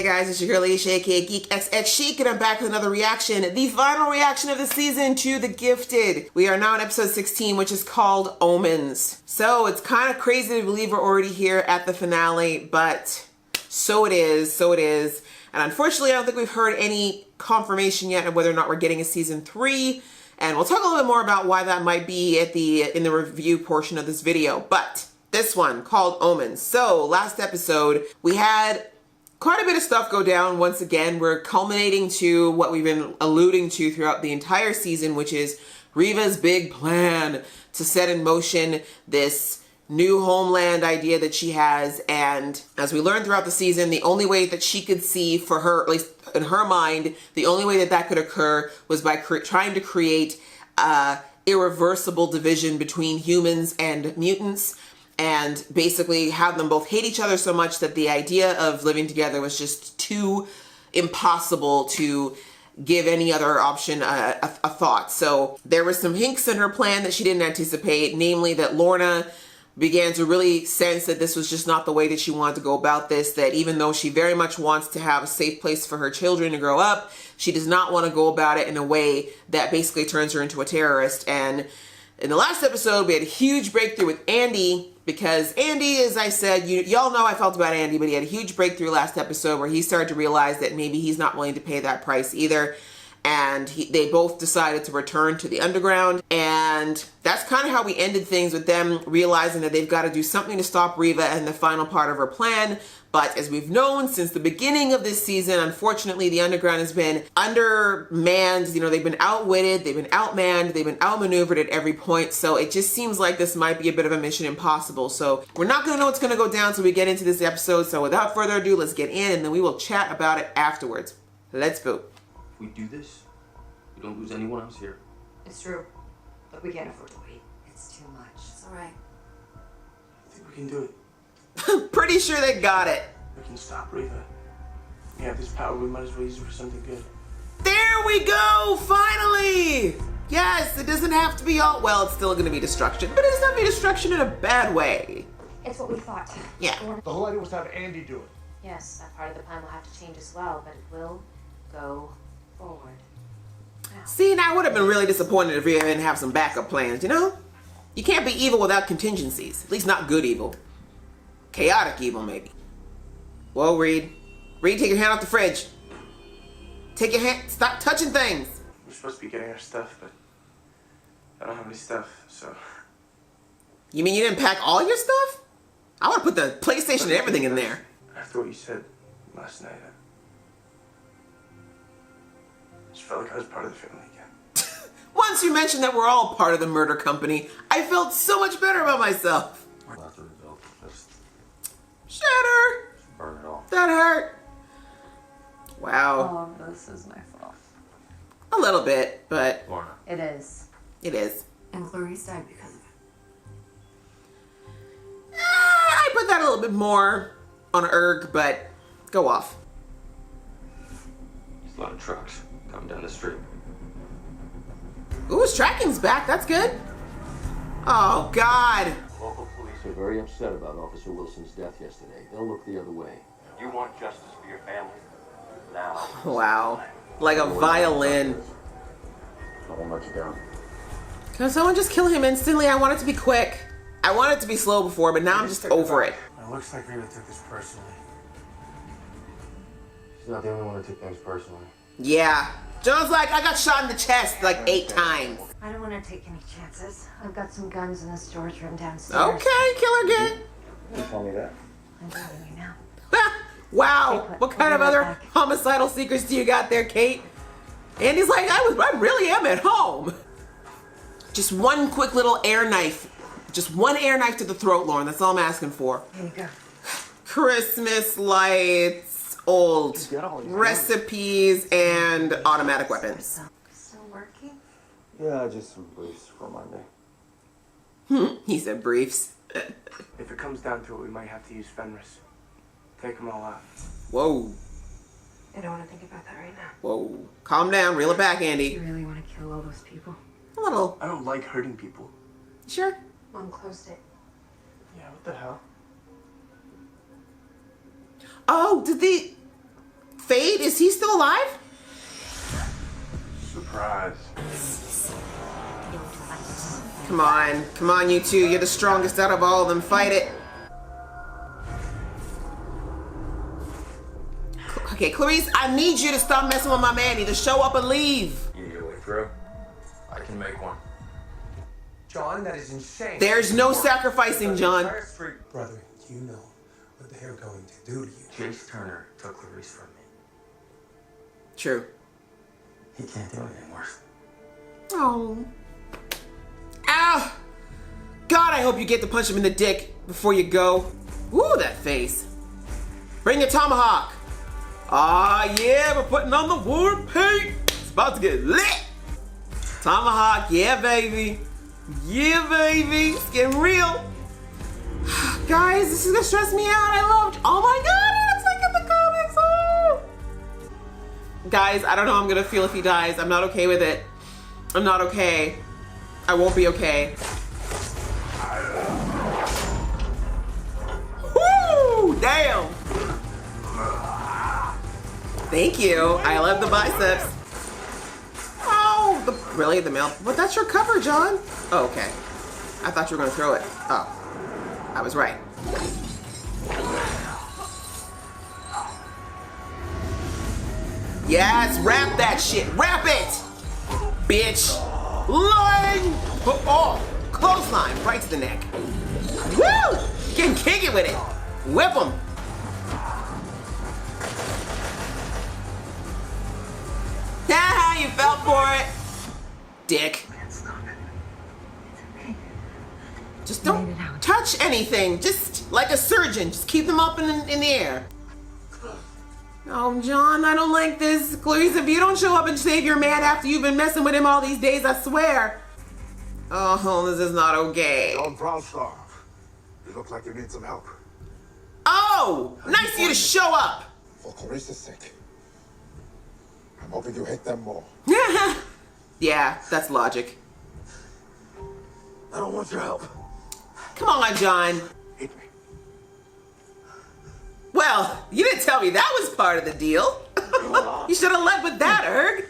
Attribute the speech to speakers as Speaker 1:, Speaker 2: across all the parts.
Speaker 1: Hey guys, it's your girl Alicia, aka geekxxchic, and I'm back with another reaction. The final reaction of the season to The Gifted. We are now on episode 16, which is called oMens. So it's kind of crazy to believe we're already here at the finale, but so it is, And unfortunately, I don't think we've heard any confirmation yet of whether or not we're getting a season 3. And we'll talk a little bit more about why that might be at in the review portion of this video. But this one called oMens. So last episode, we had quite a bit of stuff go down once again. We're culminating to what we've been alluding to throughout the entire season, which is Riva's big plan to set in motion this new homeland idea that she has. And as we learned throughout the season, the only way that she could see, for her, at least in her mind, the only way that that could occur was by trying to create irreversible division between humans and mutants, and basically have them both hate each other so much that the idea of living together was just too impossible to give any other option a thought. So there were some hints in her plan that she didn't anticipate, namely that Lorna began to really sense that this was just not the way that she wanted to go about this, that even though she very much wants to have a safe place for her children to grow up, she does not want to go about it in a way that basically turns her into a terrorist. And in the last episode, we had a huge breakthrough with Andy, because Andy, as I said, y'all know I felt about Andy, but he had a huge breakthrough last episode where he started to realize that maybe he's not willing to pay that price either. And they both decided to return to the underground. And that's kind of how we ended things, with them realizing that they've got to do something to stop Riva and the final part of her plan. But as we've known since the beginning of this season, unfortunately, the underground has been undermanned. You know, they've been outwitted, they've been outmanned, they've been outmaneuvered at every point. So it just seems like this might be a bit of a mission impossible. So we're not going to know what's going to go down until we get into this episode. So without further ado, let's get in, and then we will chat about it afterwards. Let's vote.
Speaker 2: If we do this, we don't lose anyone else here.
Speaker 3: It's true, but we can't afford to wait. It's too much. It's all right.
Speaker 4: I think we can do it.
Speaker 1: Pretty sure they got it.
Speaker 4: We can stop Riva. We have this power, we might as well use it for something good.
Speaker 1: There we go, finally! Yes, it doesn't have to be all, well, it's still gonna be destruction, but it doesn't have to be destruction in a bad way.
Speaker 3: It's what we thought.
Speaker 1: Yeah.
Speaker 4: The whole idea was to have Andy do it.
Speaker 3: Yes, that part of the plan will have to change as well, but it will go forward. Now.
Speaker 1: See, now I would have been really disappointed if we didn't have some backup plans, you know? You can't be evil without contingencies, at least not good evil. Chaotic evil, maybe. Whoa, Reed. Reed, take your hand off the fridge. Take your hand, stop touching things.
Speaker 4: We're supposed to be getting our stuff, but I don't have any stuff, so.
Speaker 1: You mean you didn't pack all your stuff? I want to put the PlayStation and everything in there.
Speaker 4: After what you said last night, I just felt like I was part of the family again.
Speaker 1: Once you mentioned that we're all part of the murder company, I felt so much better about myself.
Speaker 2: Not the result. Just
Speaker 1: Shatter!
Speaker 2: burn it all.
Speaker 1: That hurt. Wow.
Speaker 3: All of this is my fault.
Speaker 1: A little bit, but
Speaker 2: Lorna.
Speaker 3: It is.
Speaker 1: it is.
Speaker 3: And Clarice died because of it.
Speaker 1: I put that a little bit more on Erg, but go off.
Speaker 2: There's a lot of trucks coming down the street.
Speaker 1: Ooh, his tracking's back. That's good. Oh, God.
Speaker 5: Local police are very upset about Officer Wilson's death yesterday. They'll look the other way.
Speaker 6: You want justice for your family? Now.
Speaker 1: Wow. Like a violin.
Speaker 5: I won't let you down.
Speaker 1: Can someone just kill him instantly? I want it to be quick. I wanted it to be slow before, but now I'm just over it.
Speaker 4: It looks like Riva took this personally.
Speaker 5: She's not the only one to take things personally.
Speaker 1: Yeah. John's like, I got shot in the chest like 8 times.
Speaker 3: I don't want to take any chances. I've got some guns in the storage room downstairs.
Speaker 1: Okay, Killer Git.
Speaker 5: You tell me that.
Speaker 3: I'm telling you now.
Speaker 1: Wow.
Speaker 3: Stay put.
Speaker 1: What kind
Speaker 3: I'll
Speaker 1: of
Speaker 3: be right
Speaker 1: other
Speaker 3: back.
Speaker 1: homicidal secrets do you got there, Kate? Andy's like, I really am at home. Just one quick little air knife. Just one air knife to the throat, Lauren. That's all I'm asking for.
Speaker 3: Here you go.
Speaker 1: Christmas lights, old recipes, and automatic weapons.
Speaker 3: Still working?
Speaker 5: Yeah, just some briefs for Monday.
Speaker 1: He said briefs.
Speaker 4: If it comes down to it, we might have to use Fenris. Take them all out.
Speaker 1: Whoa.
Speaker 3: I don't want to think about that right now.
Speaker 1: Whoa. Calm down. Reel it back,
Speaker 3: You
Speaker 1: Andy.
Speaker 3: really want to kill all those people?
Speaker 1: A little.
Speaker 4: I don't like hurting people.
Speaker 1: Sure.
Speaker 3: Mom closed it.
Speaker 4: Yeah, what the hell?
Speaker 1: Oh, did the... Fade, is he still alive?
Speaker 6: Surprise.
Speaker 1: Come on, you two. You're the strongest out of all of them. Fight it. Okay, Clarice, I need you to stop messing with my man. Either show up or leave.
Speaker 2: You need a way through? I can make one.
Speaker 7: John, that is insane.
Speaker 1: There's no sacrificing, John.
Speaker 7: Brother, you know what they're going to do to you.
Speaker 2: Jace Turner took Clarice from me.
Speaker 1: True.
Speaker 2: He can't do anything worse.
Speaker 1: Oh. Ow! God, I hope you get to punch him in the dick before you go. Ooh, that face. Bring your tomahawk. Ah, yeah, we're putting on the war paint. It's about to get lit. Tomahawk, yeah, baby. Yeah, baby. It's getting real. Guys, this is gonna stress me out. I loved. Oh my God, it looks like in the comics. Oh. Guys, I don't know how I'm gonna feel if he dies. I'm not okay with it. I'm not okay. I won't be okay. Woo! Damn! Thank you. I love the biceps. Oh, really? The mail? But that's your cover, John. Oh, okay. I thought you were gonna throw it. Oh, I was right. Yes, wrap that shit. Wrap it, bitch. Line. Oh, clothesline right to the neck. Woo! You can kick it with it. Whip him. Ah, you fell for it, dick. Just don't touch anything. Just like a surgeon. Just keep them up in the air. Oh, John, I don't like this. Clarice, if you don't show up and save your man after you've been messing with him all these days, I swear. Oh, this is not okay.
Speaker 8: John Brownstar, you look like you need some help.
Speaker 1: Oh, nice of you to show up.
Speaker 8: For Clarice's sake, I'm hoping you hate them more.
Speaker 1: Yeah, that's logic.
Speaker 8: I don't want your help.
Speaker 1: Come on, John.
Speaker 8: Hate me.
Speaker 1: Well, you didn't tell me that was part of the deal. You should have led with that, Erg.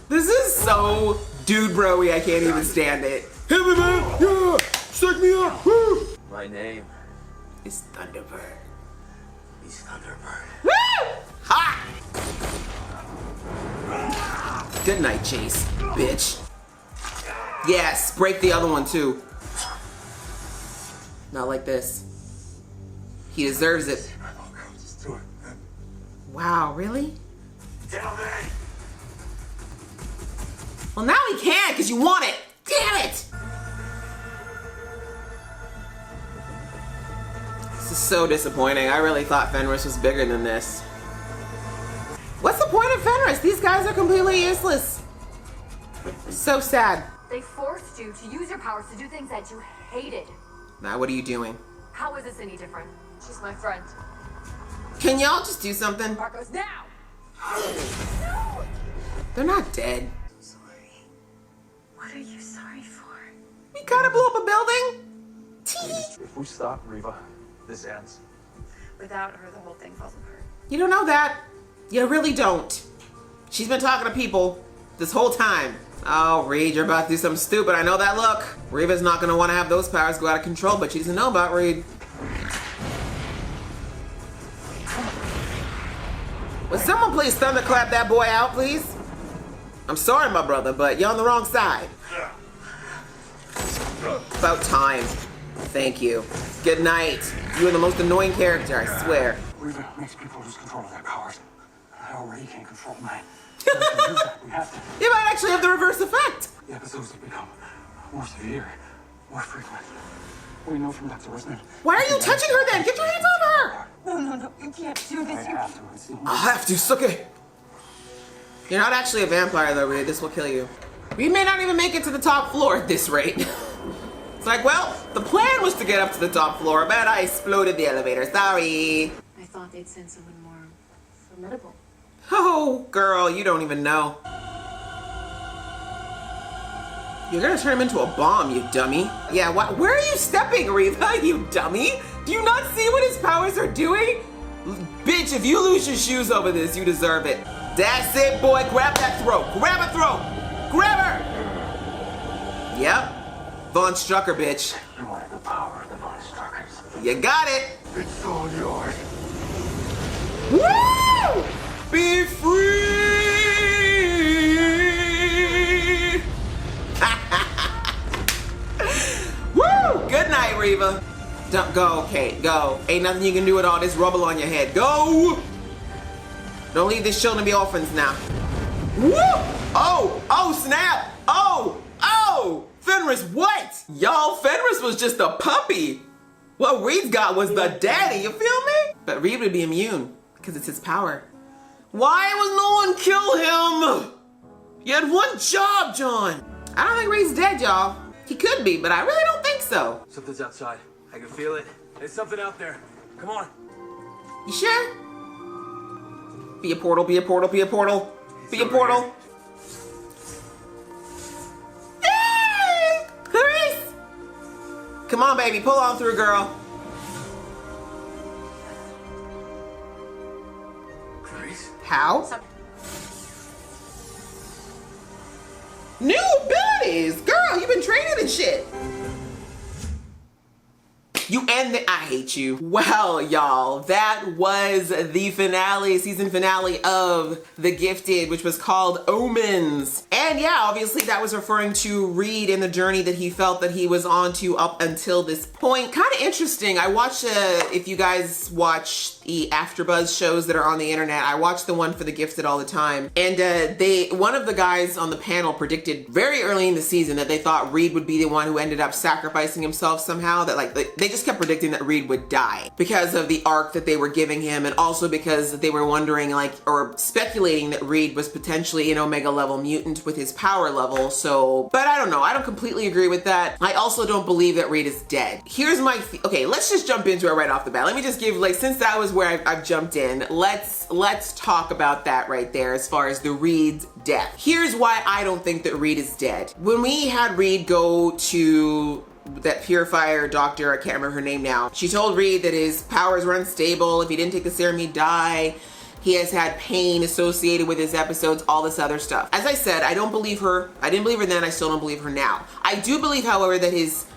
Speaker 1: This is so dude bro-y, I can't even stand it. Hit me, man! Yeah! Stick me up! Woo!
Speaker 2: My name
Speaker 1: It's Thunderbird.
Speaker 2: is Thunderbird.
Speaker 1: Woo! Ha! Good night, Chase, bitch. Yes, break the other one too. Not like this. He deserves it.
Speaker 8: Just do it, man.
Speaker 1: Wow, really?
Speaker 8: Tell me.
Speaker 1: Well, now he can because you want it. Damn it! This is so disappointing. I really thought Fenris was bigger than this. What's the point of Fenris? These guys are completely useless. So sad.
Speaker 9: They forced you to use your powers to do things that you hated.
Speaker 1: Now, what are you doing?
Speaker 9: How is this any different? She's my friend.
Speaker 1: Can y'all just do something?
Speaker 9: Marcos, now!
Speaker 1: They're not dead.
Speaker 9: Sorry. What are you sorry for?
Speaker 1: We gotta blow up a building? Tee.
Speaker 7: If we stop Riva, this ends.
Speaker 9: Without her, the whole thing falls apart.
Speaker 1: You don't know that. You really don't. She's been talking to people this whole time. Oh, Reed, you're about to do something stupid. I know that look. Riva's not gonna want to have those powers go out of control, but she doesn't know about Reed. Would someone please thunderclap that boy out, please? I'm sorry, my brother, but you're on the wrong side. About time. Thank you. Good night. You are the most annoying character, I swear.
Speaker 4: Riva makes people lose control of their powers. I already can't control mine. We can use that. We have to.
Speaker 1: You might actually have the reverse effect.
Speaker 4: The episodes have become more severe, more frequent. We know from Dr. Wisman.
Speaker 1: Why are you touching her then? Get your hands on her!
Speaker 9: No, you can't do
Speaker 4: I
Speaker 9: this.
Speaker 4: have to. It's the only
Speaker 1: I'll have to, suck it. You're not actually a vampire though, Reed. This will kill you. We may not even make it to the top floor at this rate. It's like, well, the plan was to get up to the top floor, but I exploded the elevator. Sorry.
Speaker 3: I thought they'd send someone more formidable.
Speaker 1: Oh, girl, you don't even know. You're gonna turn him into a bomb, you dummy. Yeah, where are you stepping, Reva, you dummy? Do you not see what his powers are doing? Bitch, if you lose your shoes over this, you deserve it. That's it, boy. Grab that throat. Grab her throat. Grab her. Yep. Von Strucker, bitch.
Speaker 2: You wanted the power of the Von Struckers.
Speaker 1: You got it.
Speaker 8: It's all yours.
Speaker 1: Woo! Be free! Woo! Good night, Reva. Don't go, Kate. Go. Ain't nothing you can do with all this rubble on your head. Go! Don't leave these children to be orphans now. Woo! Oh! Oh, snap! Oh! Oh! Fenris, what? Y'all, Fenris was just a puppy. What Reed's got was the daddy, you feel me? But Reed would be immune because it's his power. Why was no one kill him? You had one job, John. I don't think Reed's dead, y'all. He could be, but I really don't think so.
Speaker 2: Something's outside. I can feel it. There's something out there. Come on.
Speaker 1: You sure? Be a portal, be a portal, be a portal. Be a portal. Yay! Clarice! Come on, baby, pull on through, girl.
Speaker 2: Clarice?
Speaker 1: How? New abilities! Girl, you've been training and shit. You end the, I hate you. Well, y'all, that was the finale, season finale of The Gifted, which was called oMens. And yeah, obviously that was referring to Reed and the journey that he felt that he was on to up until this point. Kind of interesting. I watched, if you guys watch the AfterBuzz shows that are on the internet, I watch the one for The Gifted all the time. And one of the guys on the panel predicted very early in the season that they thought Reed would be the one who ended up sacrificing himself somehow, that like, they just kept predicting that Reed would die because of the arc that they were giving him, and also because they were wondering, like, or speculating that Reed was potentially an Omega level mutant with his power level. So, but I don't know. I don't completely agree with that. I also don't believe that Reed is dead. Here's my, okay, let's just jump into it right off the bat. Let me just give, like, since that was where I've jumped in, let's talk about that right there as far as the Reed's death. Here's why I don't think that Reed is dead. When we had Reed go to that purifier doctor, I can't remember her name now, she told Reed that his powers were unstable. If he didn't take the serum, he'd die. He has had pain associated with his episodes, all this other stuff. As I said, I don't believe her. I didn't believe her then, I still don't believe her now. I do believe, however, that his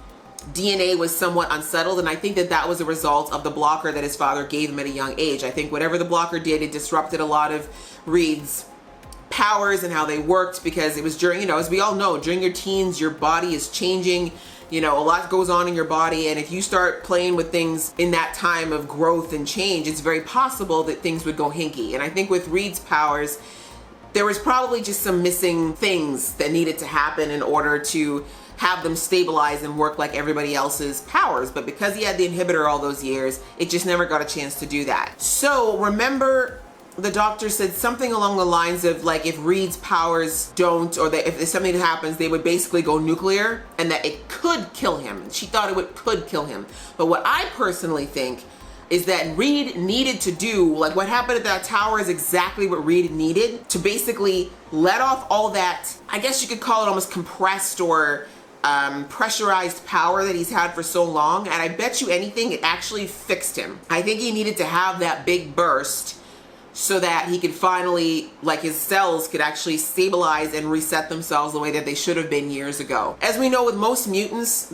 Speaker 1: DNA was somewhat unsettled, and I think that that was a result of the blocker that his father gave him at a young age. I think whatever the blocker did, it disrupted a lot of Reed's powers and how they worked, because it was during, you know, as we all know, during your teens, your body is changing. You know, a lot goes on in your body, and if you start playing with things in that time of growth and change, it's very possible that things would go hinky. And I think with Reed's powers, there was probably just some missing things that needed to happen in order to have them stabilize and work like everybody else's powers. But because he had the inhibitor all those years, it just never got a chance to do that. So remember, the doctor said something along the lines of, like, if Reed's powers don't, or that if something happens, they would basically go nuclear, and that it could kill him. She thought it could kill him. But what I personally think is that Reed needed to do, like what happened at that tower is exactly what Reed needed to basically let off all that, I guess you could call it almost compressed or pressurized power that he's had for so long. And I bet you anything, it actually fixed him. I think he needed to have that big burst so that he could finally, like, his cells could actually stabilize and reset themselves the way that they should have been years ago. As we know, with most mutants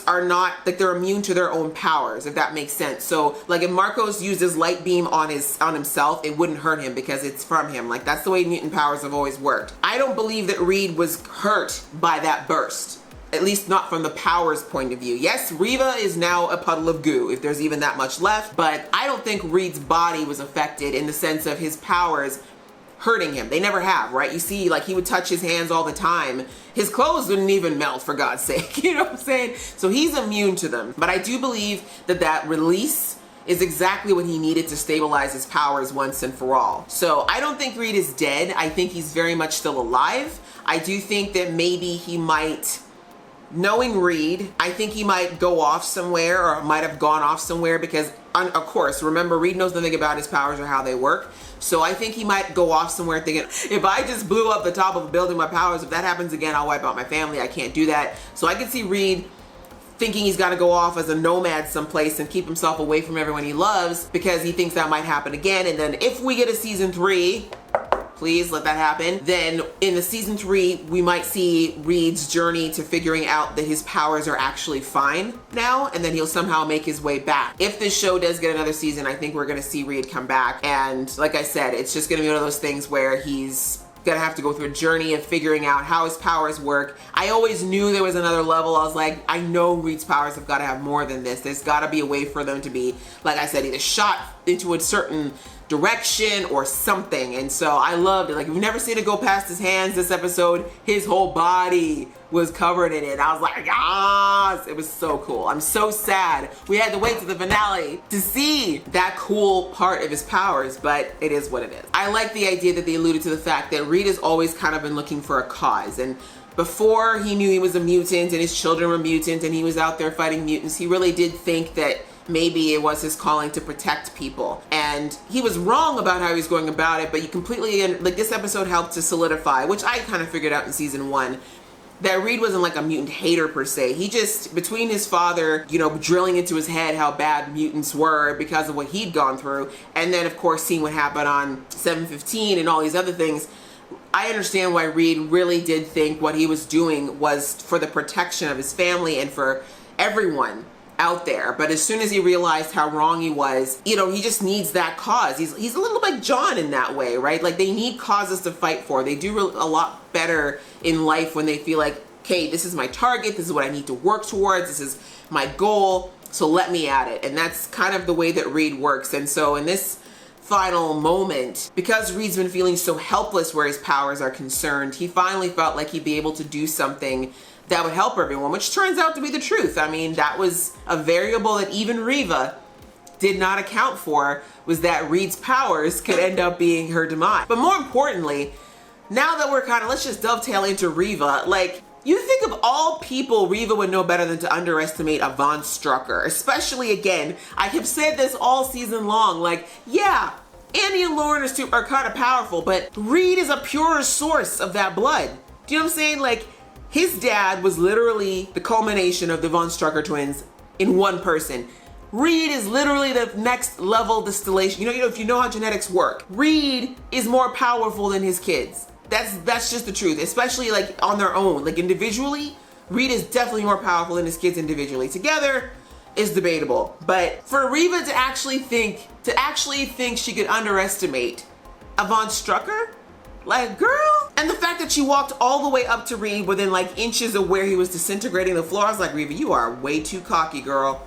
Speaker 1: are not, like, they're immune to their own powers, if that makes sense. So, like, if Marcos used his light beam on himself, it wouldn't hurt him because it's from him. Like, that's the way mutant powers have always worked. I don't believe that Reed was hurt by that burst. At least not from the powers point of view. Yes, Reva is now a puddle of goo, if there's even that much left, but I don't think Reed's body was affected in the sense of his powers hurting him. They never have, right? You see, like, he would touch his hands all the time. His clothes wouldn't even melt, for God's sake. You know what I'm saying? So he's immune to them. But I do believe that that release is exactly what he needed to stabilize his powers once and for all. So I don't think Reed is dead. I think he's very much still alive. I do think that maybe he might, knowing Reed, I think he might go off somewhere, or might have gone off somewhere, because of course, remember, Reed knows nothing about his powers or how they work. So I think he might go off somewhere thinking, if I just blew up the top of a building, my powers, if that happens again, I'll wipe out my family. I can't do that. So I can see Reed thinking he's got to go off as a nomad someplace and keep himself away from everyone he loves because he thinks that might happen again. And then if we get a season 3, please let that happen, then in the season 3 we might see Reed's journey to figuring out that his powers are actually fine now, and then he'll somehow make his way back. If this show does get another season, I think we're gonna see Reed come back, and like I said, it's just gonna be one of those things where he's gonna have to go through a journey of figuring out how his powers work. I always knew there was another level. I was like, I know Reed's powers have got to have more than this. There's got to be a way for them to be, like I said, either shot into a certain direction or something. And so I loved it. Like, we've never seen it go past his hands. This episode, his whole body was covered in it. I was like, yes, it was so cool. I'm so sad we had to wait to the finale to see that cool part of his powers, but it is what it is. I like the idea that they alluded to the fact that Reed has always kind of been looking for a cause, and before he knew he was a mutant and his children were mutant and he was out there fighting mutants, he really did think that maybe it was his calling to protect people. And he was wrong about how he was going about it, but you completely, like, this episode helped to solidify, which I kind of figured out in season 1, that Reed wasn't like a mutant hater per se. He just, between his father, you know, drilling into his head how bad mutants were because of what he'd gone through, and then of course seeing what happened on 7/15 and all these other things, I understand why Reed really did think what he was doing was for the protection of his family and for everyone out there. But as soon as he realized how wrong he was, you know, he just needs that cause. He's a little like John in that way, right? Like, they need causes to fight for. They do a lot better in life when they feel like, okay, this is my target, this is what I need to work towards, this is my goal, so let me at it. And that's kind of the way that Reed works. And so in this final moment, because Reed's been feeling so helpless where his powers are concerned, he finally felt like he'd be able to do something that would help everyone, which turns out to be the truth. I mean, that was a variable that even Reva did not account for, was that Reed's powers could end up being her demise. But more importantly, now that we're kind of, let's just dovetail into Reva, like, you think of all people, Reva would know better than to underestimate a Von Strucker. Especially, again, I have said this all season long, like, yeah, Andy and Lauren are kind of powerful, but Reed is a purer source of that blood. Do you know what I'm saying? Like, his dad was literally the culmination of the Von Strucker twins in one person. Reed is literally the next level distillation. You know, if you know how genetics work, Reed is more powerful than his kids. That's just the truth, especially like on their own. Like, individually, Reed is definitely more powerful than his kids individually. Together is debatable. But for Reva to actually think she could underestimate a Von Strucker, like, girl. And the fact that she walked all the way up to Reed within like inches of where he was disintegrating the floor, I was like, Reva, you are way too cocky, girl,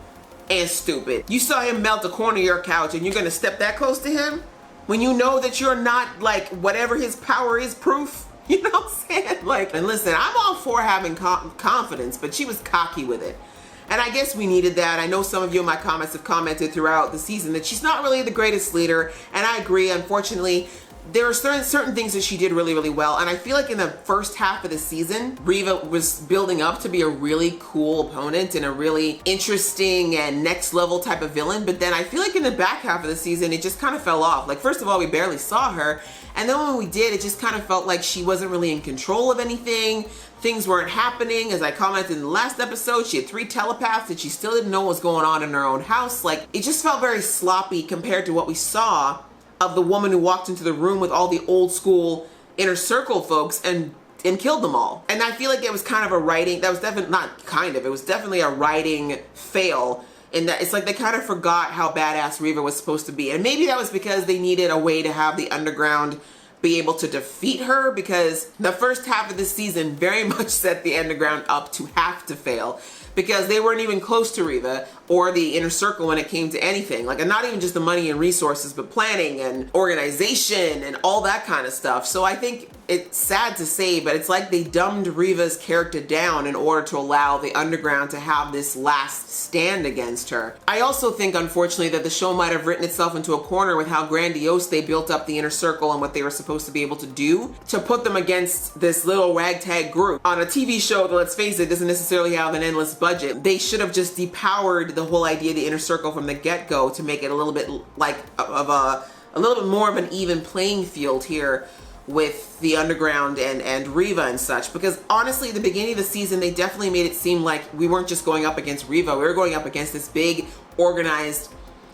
Speaker 1: and stupid. You saw him melt the corner of your couch and you're gonna step that close to him when you know that you're not, like, whatever his power is proof? You know what I'm saying? Like, and listen, I'm all for having confidence, but she was cocky with it. And I guess we needed that. I know some of you in my comments have commented throughout the season that she's not really the greatest leader, and I agree. Unfortunately, there are certain things that she did really, really well. And I feel like in the first half of the season, Reva was building up to be a really cool opponent and a really interesting and next level type of villain. But then I feel like in the back half of the season, it just kind of fell off. Like, first of all, we barely saw her. And then when we did, it just kind of felt like she wasn't really in control of anything. Things weren't happening. As I commented in the last episode, she had 3 telepaths and she still didn't know what was going on in her own house. Like, it just felt very sloppy compared to what we saw of the woman who walked into the room with all the old school inner circle folks and killed them all. And I feel like it was kind of a writing, that was definitely, not kind of, it was definitely a writing fail, in that it's like they kind of forgot how badass Reva was supposed to be. And maybe that was because they needed a way to have the underground be able to defeat her, because the first half of the season very much set the underground up to have to fail, because they weren't even close to Reva or the inner circle when it came to anything. Like, not even just the money and resources, but planning and organization and all that kind of stuff. So I think it's sad to say, but it's like they dumbed Reva's character down in order to allow the underground to have this last stand against her. I also think, unfortunately, that the show might have written itself into a corner with how grandiose they built up the inner circle and what they were supposed to be able to do to put them against this little ragtag group. On a TV show that, let's face it, doesn't necessarily have an endless budget, they should have just depowered the whole idea of the inner circle from the get-go to make it a little bit like a little bit more of an even playing field here with the Underground and Reva and such, because honestly, at the beginning of the season, they definitely made it seem like we weren't just going up against Reva, we were going up against this big, organized,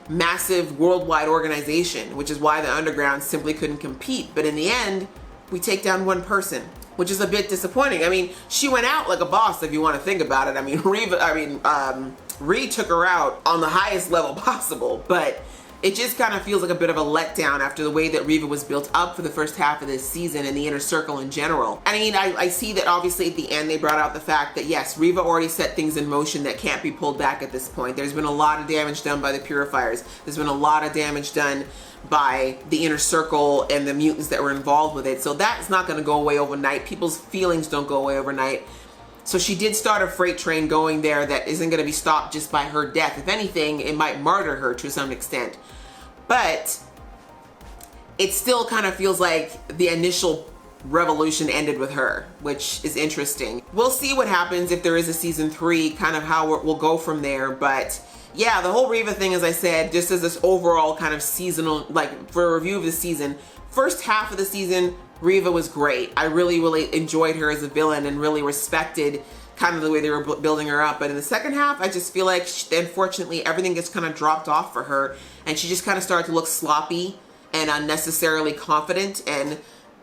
Speaker 1: massive, worldwide organization, which is why the Underground simply couldn't compete. But in the end, we take down one person, which is a bit disappointing. I mean, she went out like a boss if you want to think about it. I mean, Ree took her out on the highest level possible, but it just kind of feels like a bit of a letdown after the way that Reva was built up for the first half of this season and the inner circle in general. I mean, I see that obviously at the end they brought out the fact that yes, Reva already set things in motion that can't be pulled back at this point. There's been a lot of damage done by the Purifiers. There's been a lot of damage done by the inner circle and the mutants that were involved with it. So that's not going to go away overnight. People's feelings don't go away overnight. So she did start a freight train going there that isn't going to be stopped just by her death. If anything, it might martyr her to some extent. But it still kind of feels like the initial revolution ended with her, which is interesting. We'll see what happens if there is a season 3, kind of how we'll go from there. But yeah, the whole Reva thing, as I said, just as this overall kind of seasonal, like for a review of the season, first half of the season, Reva was great. I really, really enjoyed her as a villain and really respected kind of the way they were building her up. But in the second half, I just feel like, unfortunately, everything gets kind of dropped off for her. And she just kind of started to look sloppy and unnecessarily confident. And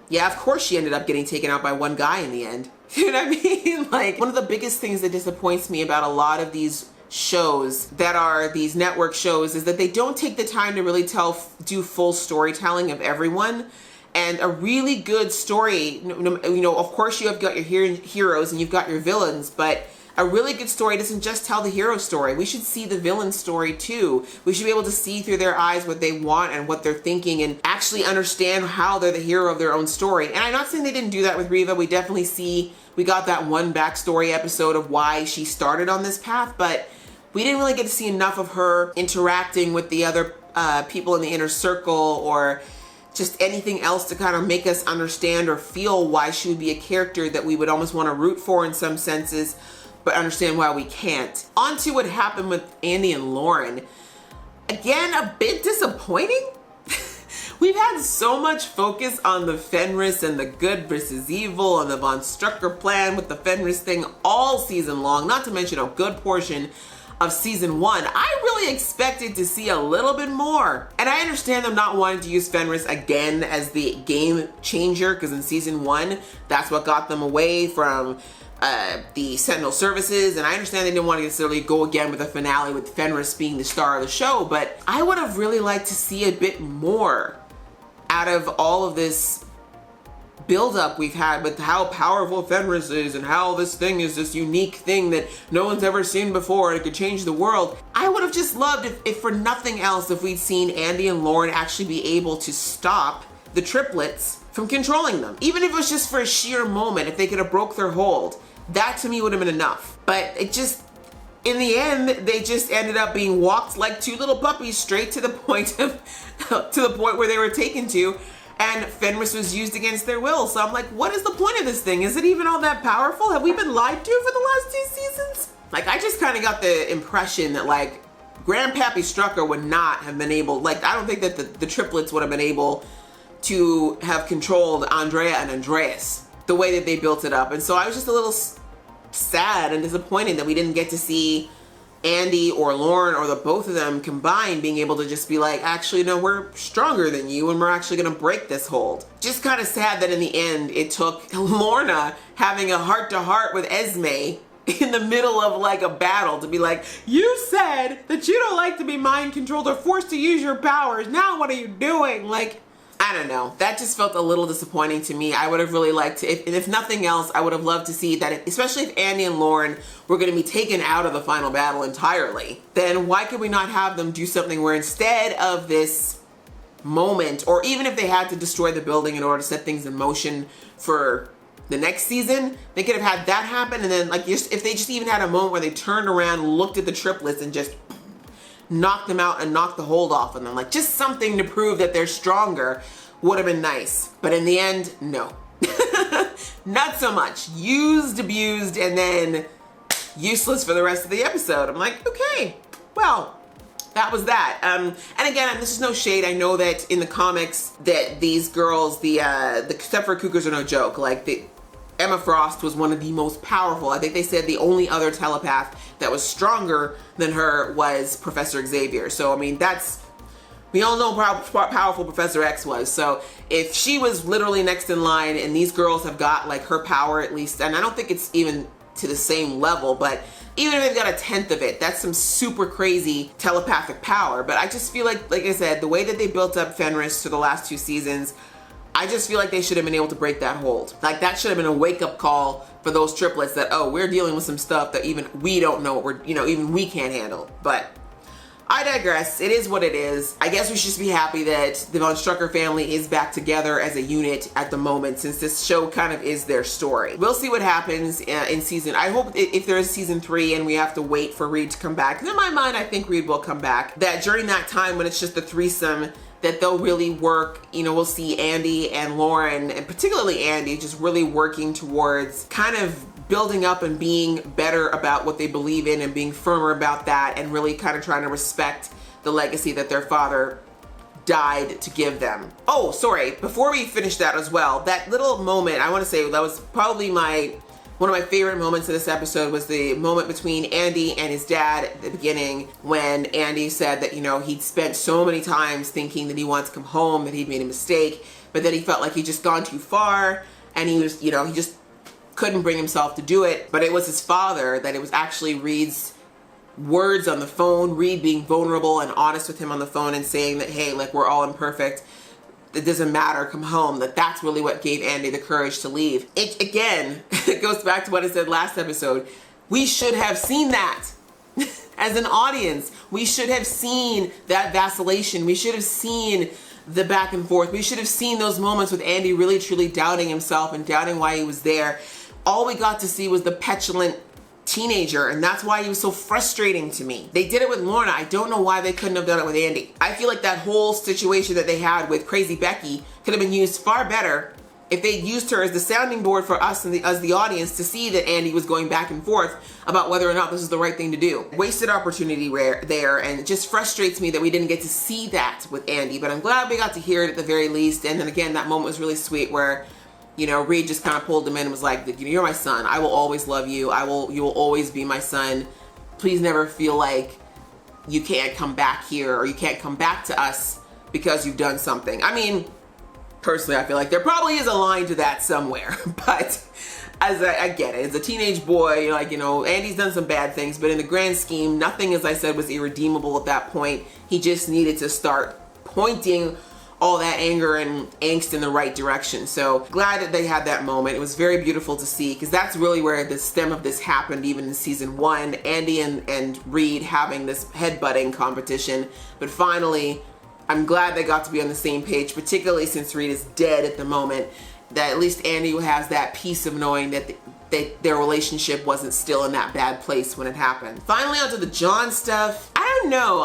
Speaker 1: yeah, of course she ended up getting taken out by one guy in the end. You know what I mean? Like, one of the biggest things that disappoints me about a lot of these shows that are these network shows is that they don't take the time to really do full storytelling of everyone. And a really good story, you know, of course you have got your heroes and you've got your villains, but a really good story doesn't just tell the hero story. We should see the villain story too. We should be able to see through their eyes what they want and what they're thinking and actually understand how they're the hero of their own story. And I'm not saying they didn't do that with Reva. We definitely we got that one backstory episode of why she started on this path, but we didn't really get to see enough of her interacting with the other people in the inner circle or just anything else to kind of make us understand or feel why she would be a character that we would almost want to root for in some senses, but understand why we can't. On to what happened with Andy and Lauren. Again, a bit disappointing. We've had so much focus on the Fenris and the good versus evil and the Von Strucker plan with the Fenris thing all season long, not to mention a good portion of season 1. I really expected to see a little bit more. And I understand them not wanting to use Fenris again as the game changer, because in season 1, that's what got them away from the Sentinel services. And I understand they didn't want to necessarily go again with a finale with Fenris being the star of the show, but I would have really liked to see a bit more out of all of this build-up we've had with how powerful Fenris is and how this thing is this unique thing that no one's ever seen before and it could change the world. I would have just loved if for nothing else, if we'd seen Andy and Lauren actually be able to stop the triplets from controlling them. Even if it was just for a sheer moment, if they could have broke their hold, that to me would have been enough. But it just, in the end, they just ended up being walked like two little puppies straight to the point of, to the point where they were taken to. And Fenris was used against their will. So I'm like, what is the point of this thing? Is it even all that powerful? Have we been lied to for the last 2 seasons? Like, I just kind of got the impression that, like, Grandpappy Strucker would not have been able, like, I don't think that the triplets would have been able to have controlled Andrea and Andreas the way that they built it up. And so I was just a little sad and disappointed that we didn't get to see Andy or Lauren or the both of them combined being able to just be like, actually, no, we're stronger than you and we're actually gonna break this hold. Just kind of sad that in the end it took Lorna having a heart-to-heart with Esme in the middle of like a battle to be like, you said that you don't like to be mind controlled or forced to use your powers. Now what are you doing? Like, I don't know. That just felt a little disappointing to me. I would have really liked to, if nothing else, I would have loved to see that, especially if Andy and Lauren were going to be taken out of the final battle entirely, then why could we not have them do something where instead of this moment, or even if they had to destroy the building in order to set things in motion for the next season, they could have had that happen, and then like just if they just even had a moment where they turned around, looked at the triplets, and just knocked them out and knocked the hold off of them, like just something to prove that they're stronger would have been nice. But in the end, no. Not so much. Used, abused, and then useless for the rest of the episode. I'm like, okay, well, that was that. And again, this is no shade. I know that in the comics that these girls, the Stepford Cougars are no joke. Like Emma Frost was one of the most powerful. I think they said the only other telepath that was stronger than her was Professor Xavier. So I mean, we all know how powerful Professor X was. So if she was literally next in line and these girls have got like her power at least, and I don't think it's even to the same level, but even if they've got a tenth of it, that's some super crazy telepathic power. But I just feel like I said, the way that they built up Fenris to the last 2 seasons, I just feel like they should have been able to break that hold. Like that should have been a wake-up call for those triplets that, oh, we're dealing with some stuff that even we don't know, even we can't handle. But I digress. It is what it is. I guess we should just be happy that the Von Strucker family is back together as a unit at the moment, since this show kind of is their story. We'll see what happens in season. I hope if there is season 3 and we have to wait for Reed to come back, in my mind, I think Reed will come back. That during that time when it's just the threesome, that they'll really work, we'll see Andy and Lauren, and particularly Andy, just really working towards kind of building up and being better about what they believe in and being firmer about that, and really kind of trying to respect the legacy that their father died to give them. Oh, sorry, before we finish that as well, that little moment, I want to say that was probably one of my favorite moments of this episode, was the moment between Andy and his dad at the beginning, when Andy said that, he'd spent so many times thinking that he wanted to come home, that he'd made a mistake, but that he felt like he'd just gone too far, and he was, he just couldn't bring himself to do it. But it was his father, that it was actually Reed's words on the phone, Reed being vulnerable and honest with him on the phone and saying that, hey, like, we're all imperfect, it doesn't matter, come home, that's really what gave Andy the courage to leave. It again, it goes back to what I said last episode. We should have seen that. As an audience, we should have seen that vacillation. We should have seen the back and forth. We should have seen those moments with Andy really truly doubting himself and doubting why he was there. All we got to see was the petulant teenager, and that's why he was so frustrating to me. They did it with Lorna. I don't know why they couldn't have done it with Andy. I feel like that whole situation that they had with Crazy Becky could have been used far better if they used her as the sounding board for us and as the audience to see that Andy was going back and forth about whether or not this is the right thing to do. Wasted opportunity there, and it just frustrates me that we didn't get to see that with Andy, but I'm glad we got to hear it at the very least. And then again, that moment was really sweet where, Reed just kind of pulled him in and was like, you're my son. I will always love you. You will always be my son. Please never feel like you can't come back here or you can't come back to us because you've done something. I mean, personally, I feel like there probably is a line to that somewhere, but as I get it, as a teenage boy, Andy's done some bad things, but in the grand scheme, nothing, as I said, was irredeemable at that point. He just needed to start pointing all that anger and angst in the right direction. So glad that they had that moment. It was very beautiful to see, because that's really where the stem of this happened, even in season 1, Andy and Reed having this headbutting competition. But finally, I'm glad they got to be on the same page, particularly since Reed is dead at the moment, that at least Andy has that peace of knowing that their relationship wasn't still in that bad place when it happened. Finally, onto the John stuff. I don't know,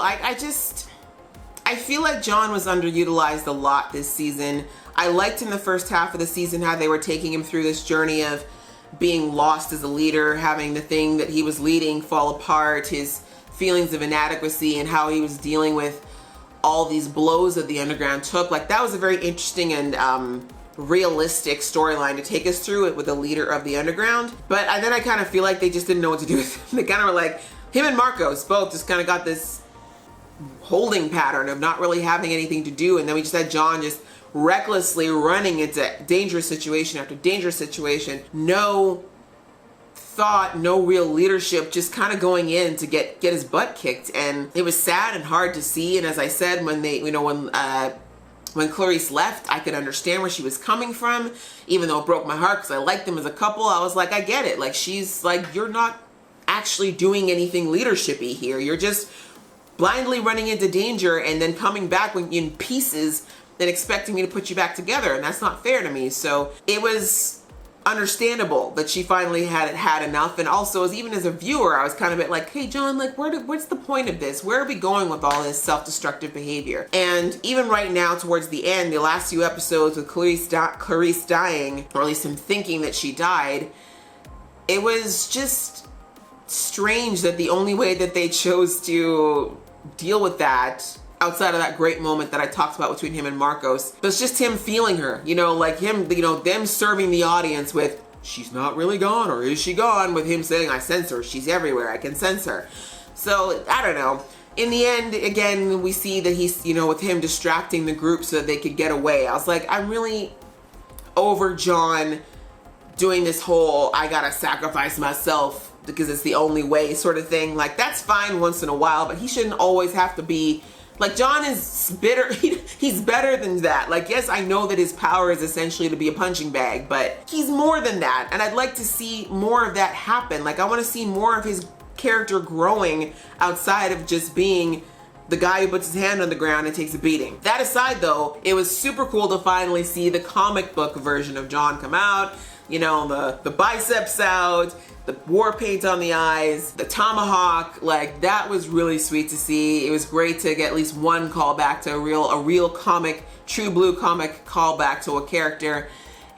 Speaker 1: I feel like John was underutilized a lot this season. I liked in the first half of the season how they were taking him through this journey of being lost as a leader, having the thing that he was leading fall apart, his feelings of inadequacy, and how he was dealing with all these blows that the Underground took. Like, that was a very interesting and realistic storyline to take us through it with the leader of the Underground. But then I kind of feel like they just didn't know what to do with him. They kind of were like, him and Marcos both just kind of got this holding pattern of not really having anything to do, and then we just had John just recklessly running into dangerous situation after dangerous situation. No thought, no real leadership, just kind of going in to get his butt kicked. And it was sad and hard to see. And as I said, when Clarice left, I could understand where she was coming from, even though it broke my heart because I liked them as a couple. I was like, I get it. Like, she's like, you're not actually doing anything leadershipy here. You're just blindly running into danger and then coming back in pieces and expecting me to put you back together, and that's not fair to me. So it was understandable that she finally had enough. And also, even as a viewer, I was kind of a bit like, hey John, like, what's the point of this? Where are we going with all this self-destructive behavior? And even right now, towards the end, the last few episodes with Clarice dying, or at least him thinking that she died, it was just strange that the only way that they chose to deal with that outside of that great moment that I talked about between him and Marcos. But it's just him feeling her, you know, like him, you know, them serving the audience with, she's not really gone, or is she gone, with him saying, I sense her, she's everywhere, I can sense her. So, I don't know. In the end, again, we see that he's, you know, with him distracting the group so that they could get away. I was like, I'm really over John doing this whole, I gotta sacrifice myself because it's the only way sort of thing. Like, that's fine once in a while, but he shouldn't always have to be, like, John is bitter. He's better than that. Like, yes, I know that his power is essentially to be a punching bag, but he's more than that. And I'd like to see more of that happen. Like, I want to see more of his character growing outside of just being the guy who puts his hand on the ground and takes a beating. That aside, though, it was super cool to finally see the comic book version of John come out. You know, the biceps out, the war paint on the eyes, the tomahawk. Like, that was really sweet to see. It was great to get at least one callback to a real comic, true blue comic callback to a character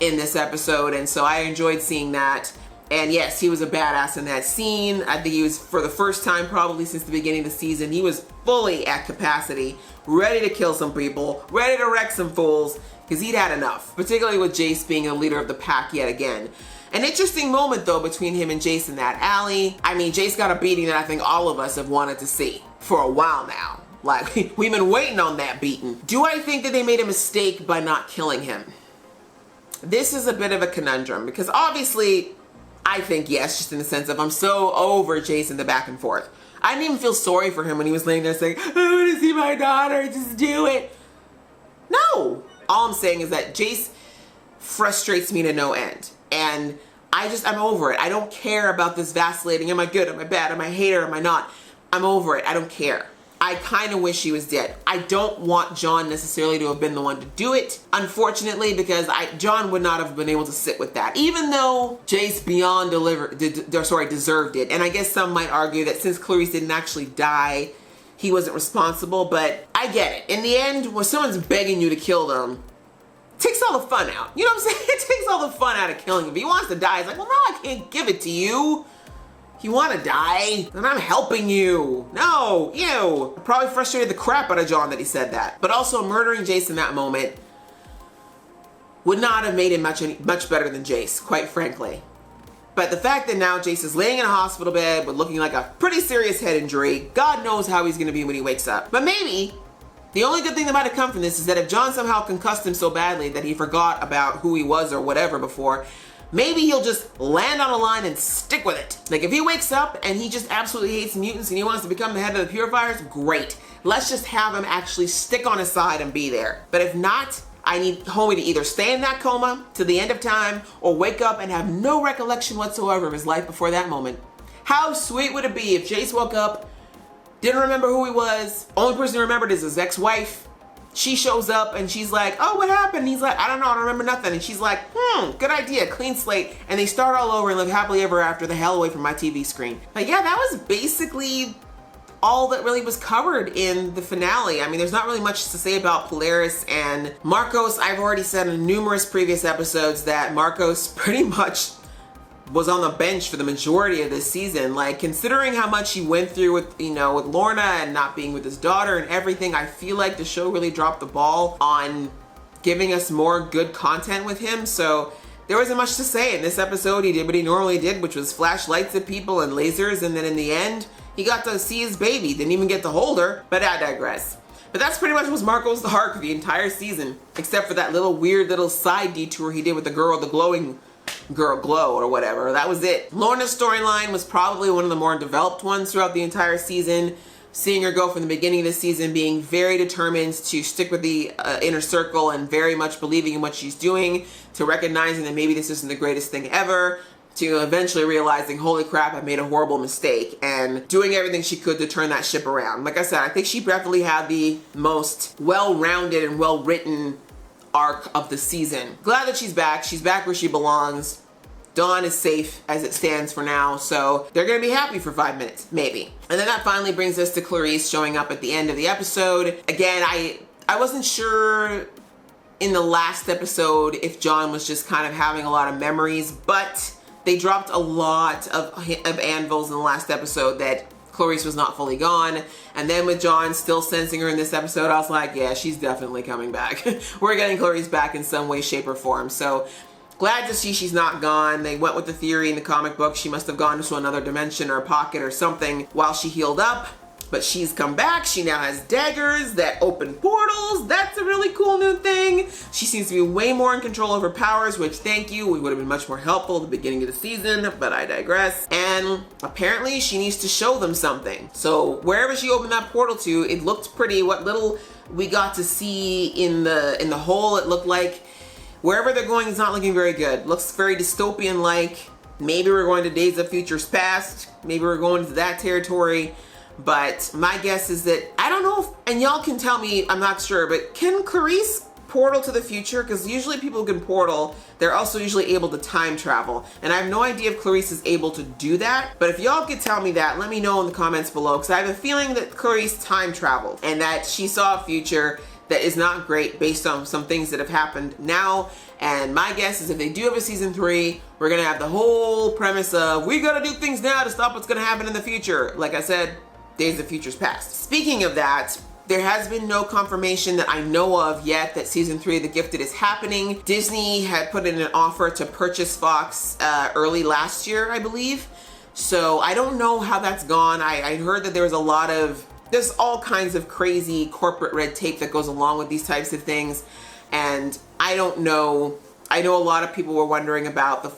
Speaker 1: in this episode. And so I enjoyed seeing that. And yes, he was a badass in that scene. I think he was, for the first time probably since the beginning of the season, he was fully at capacity, ready to kill some people, ready to wreck some fools, because he'd had enough, particularly with Jace being the leader of the pack yet again. An interesting moment, though, between him and Jace in that alley. I mean, Jace got a beating that I think all of us have wanted to see for a while now. Like, we've been waiting on that beating. Do I think that they made a mistake by not killing him? This is a bit of a conundrum, because obviously, I think yes, just in the sense of I'm so over Jace in the back and forth. I didn't even feel sorry for him when he was laying there saying, I want to see my daughter, just do it. No. All I'm saying is that Jace frustrates me to no end. And I'm over it. I don't care about this vacillating. Am I good? Am I bad? Am I a hater? Am I not? I'm over it. I don't care. I kind of wish he was dead. I don't want John necessarily to have been the one to do it, unfortunately, because John would not have been able to sit with that, even though Jace beyond deserved it. And I guess some might argue that since Clarice didn't actually die, he wasn't responsible, but I get it. In the end, when someone's begging you to kill them, it takes all the fun out. You know what I'm saying? It takes all the fun out of killing him. If he wants to die, it's like, well, no, I can't give it to you. If you want to die, then I'm helping you. No, ew. Probably frustrated the crap out of John that he said that. But also, murdering Jace in that moment would not have made him much better than Jace, quite frankly. But the fact that now Jace is laying in a hospital bed with looking like a pretty serious head injury, God knows how he's going to be when he wakes up. But maybe the only good thing that might have come from this is that if John somehow concussed him so badly that he forgot about who he was or whatever before, maybe he'll just land on a line and stick with it. Like, if he wakes up and he just absolutely hates mutants and he wants to become the head of the Purifiers, great. Let's just have him actually stick on his side and be there. But if not, I need homie to either stay in that coma to the end of time or wake up and have no recollection whatsoever of his life before that moment. How sweet would it be if Jace woke up, didn't remember who he was, only person he remembered is his ex-wife. She shows up and she's like, oh, what happened? He's like, I don't know, I don't remember nothing. And she's like, good idea, clean slate. And they start all over and live happily ever after, the hell away from my TV screen. But yeah, that was basically all that really was covered in the finale. I mean, there's not really much to say about Polaris and Marcos. I've already said in numerous previous episodes that Marcos pretty much was on the bench for the majority of this season. Like, considering how much he went through with, you know, with Lorna and not being with his daughter and everything, I feel like the show really dropped the ball on giving us more good content with him. So there wasn't much to say. In this episode, he did what he normally did, which was flash lights at people and lasers, and then in the end, he got to see his baby. Didn't even get to hold her, but I digress. But that's pretty much was Marco's arc the entire season, except for that weird little side detour he did with the girl, the glowing girl glow or whatever. That was it. Lorna's storyline was probably one of the more developed ones throughout the entire season. Seeing her go from the beginning of the season being very determined to stick with the inner circle and very much believing in what she's doing, to recognizing that maybe this isn't the greatest thing ever, to eventually realizing, holy crap, I made a horrible mistake, and doing everything she could to turn that ship around. Like I said, I think she definitely had the most well-rounded and well-written arc of the season. Glad that she's back. She's back where she belongs. Dawn is safe as it stands for now, so they're gonna be happy for 5 minutes, maybe. And then that finally brings us to Clarice showing up at the end of the episode. Again, I wasn't sure in the last episode if John was just kind of having a lot of memories, but they dropped a lot of anvils in the last episode that Clarice was not fully gone. And then with John still sensing her in this episode, I was like, yeah, she's definitely coming back. We're getting Clarice back in some way, shape, or form. So glad to see she's not gone. They went with the theory in the comic book she must have gone into another dimension or a pocket or something while she healed up. But she's come back. She now has daggers that open portals. That's a really cool new thing. She seems to be way more in control of her powers, which, thank you, we would have been much more helpful at the beginning of the season, but I digress. And apparently she needs to show them something. So wherever she opened that portal to, it looked pretty. What little we got to see in the hole, it looked like wherever they're going is not looking very good. Looks very dystopian-like. Maybe we're going to Days of Futures Past. Maybe we're going to that territory. But my guess is that, I don't know if, and y'all can tell me, I'm not sure, but can Clarice portal to the future? Because usually people who can portal, they're also usually able to time travel. And I have no idea if Clarice is able to do that. But if y'all could tell me that, let me know in the comments below. Because I have a feeling that Clarice time traveled and that she saw a future that is not great based on some things that have happened now. And my guess is if they do have a season 3, we're gonna have the whole premise of, we gotta do things now to stop what's gonna happen in the future. Like I said, Days of Futures Past. Speaking of that, there has been no confirmation that I know of yet that season 3 of The Gifted is happening. Disney had put in an offer to purchase Fox early last year, I believe. So I don't know how that's gone. I heard that there was there's all kinds of crazy corporate red tape that goes along with these types of things. And I don't know. I know a lot of people were wondering about the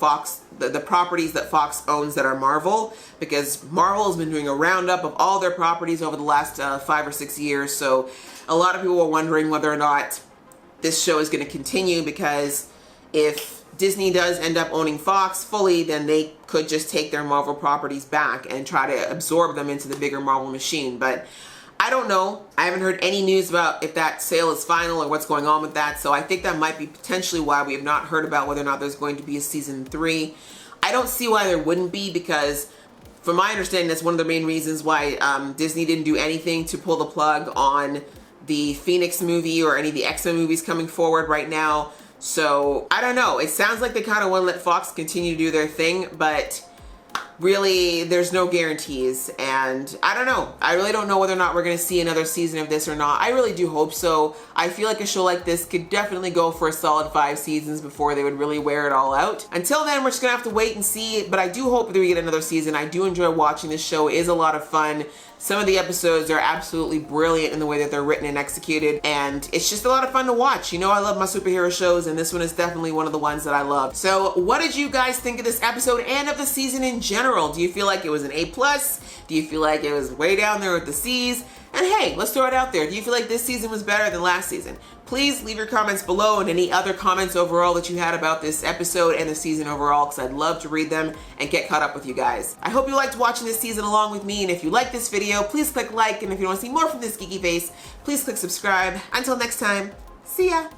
Speaker 1: properties that Fox owns that are Marvel, because Marvel has been doing a roundup of all their properties over the last 5 or 6 years. So a lot of people were wondering whether or not this show is going to continue, because if Disney does end up owning Fox fully, then they could just take their Marvel properties back and try to absorb them into the bigger Marvel machine. But I don't know. I haven't heard any news about if that sale is final or what's going on with that. So I think that might be potentially why we have not heard about whether or not there's going to be a season 3. I don't see why there wouldn't be, because from my understanding, that's one of the main reasons why Disney didn't do anything to pull the plug on the Phoenix movie or any of the X-Men movies coming forward right now. So I don't know. It sounds like they kind of want to let Fox continue to do their thing, but really, there's no guarantees, and I don't know. I really don't know whether or not we're going to see another season of this or not. I really do hope so. I feel like a show like this could definitely go for a solid 5 seasons before they would really wear it all out. Until then, we're just going to have to wait and see, but I do hope that we get another season. I do enjoy watching this show. It is a lot of fun. Some of the episodes are absolutely brilliant in the way that they're written and executed, and it's just a lot of fun to watch. You know, I love my superhero shows, and this one is definitely one of the ones that I love. So what did you guys think of this episode and of the season in general? Do you feel like it was an A+? Do you feel like it was way down there with the C's? And hey, let's throw it out there. Do you feel like this season was better than last season? Please leave your comments below and any other comments overall that you had about this episode and the season overall, because I'd love to read them and get caught up with you guys. I hope you liked watching this season along with me, and if you like this video, please click like, and if you want to see more from this geeky face, please click subscribe. Until next time, see ya!